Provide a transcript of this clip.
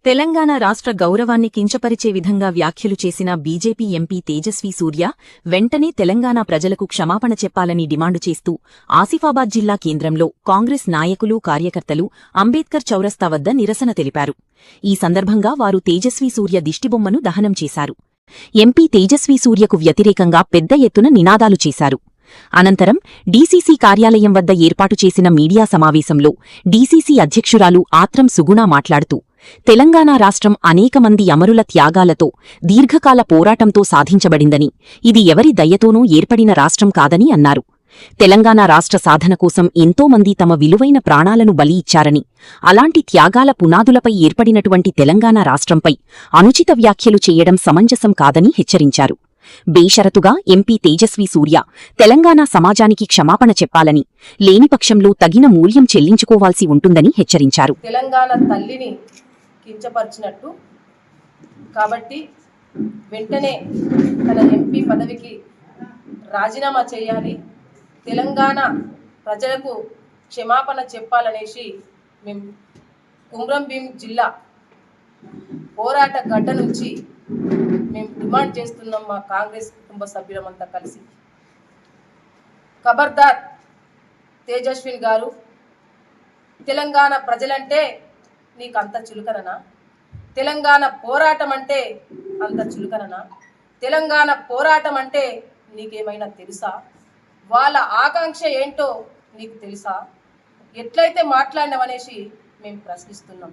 తెలంగాణ రాష్ట్ర గౌరవాన్ని కించపరిచే విధంగా వ్యాఖ్యలు చేసిన బీజేపీ ఎంపీ తేజస్వీ సూర్య వెంటనే తెలంగాణ ప్రజలకు క్షమాపణ చెప్పాలని డిమాండు చేస్తూ ఆసిఫాబాద్ జిల్లా కేంద్రంలో కాంగ్రెస్ నాయకులు కార్యకర్తలు అంబేద్కర్ చౌరస్తా వద్ద నిరసన తెలిపారు. ఈ సందర్భంగా వారు తేజస్వీ సూర్య దిష్టిబొమ్మను దహనం చేశారు. ఎంపీ తేజస్వీ సూర్యకు వ్యతిరేకంగా పెద్ద ఎత్తున నినాదాలు చేశారు. అనంతరం డీసీసీ కార్యాలయం వద్ద ఏర్పాటు చేసిన మీడియా సమావేశంలో డీసీసీ అధ్యక్షురాలు ఆత్రం సుగుణ మాట్లాడుతూ తెలంగాణ రాష్ట్రం అనేక మంది అమరుల త్యాగాలతో దీర్ఘకాల పోరాటంతో సాధించబడిందని, ఇది ఎవరి దయ్యతోనూ ఏర్పడిన రాష్ట్రం కాదని అన్నారు. తెలంగాణ రాష్ట్ర సాధన కోసం ఎంతోమంది తమ విలువైన ప్రాణాలను బలి ఇచ్చారని, అలాంటి త్యాగాల పునాదులపై ఏర్పడినటువంటి తెలంగాణ రాష్ట్రంపై అనుచిత వ్యాఖ్యలు చేయడం సమంజసం కాదని హెచ్చరించారు. బేషరతుగా ఎంపీ తేజస్వీ సూర్య తెలంగాణ సమాజానికి క్షమాపణ చెప్పాలని, లేనిపక్షంలో తగిన మూల్యం చెల్లించుకోవాల్సి ఉంటుందని హెచ్చరించారు. తెలంగాణ తల్లిని కించపరిచినట్టు కాబట్టి వెంటనే తన ఎంపీ పదవికి రాజీనామా చేయాలి, తెలంగాణ ప్రజలకు క్షమాపణ చెప్పాలనేసి మేము కుమ్రంభీం జిల్లా పోరాట గడ్డ నుంచి మేము డిమాండ్ చేస్తున్నాం. మా కాంగ్రెస్ కుటుంబ సభ్యులమంతా కలిసి ఖబర్దార్ తేజస్విని గారు, తెలంగాణ ప్రజలంటే నీకు అంత చులకననా? తెలంగాణ పోరాటం అంటే అంత చులకననా? తెలంగాణ పోరాటం అంటే నీకేమైనా తెలుసా? వాళ్ళ ఆకాంక్ష ఏంటో నీకు తెలుసా? ఎట్లయితే మాట్లాడినామనేసి మేము ప్రశ్నిస్తున్నాం.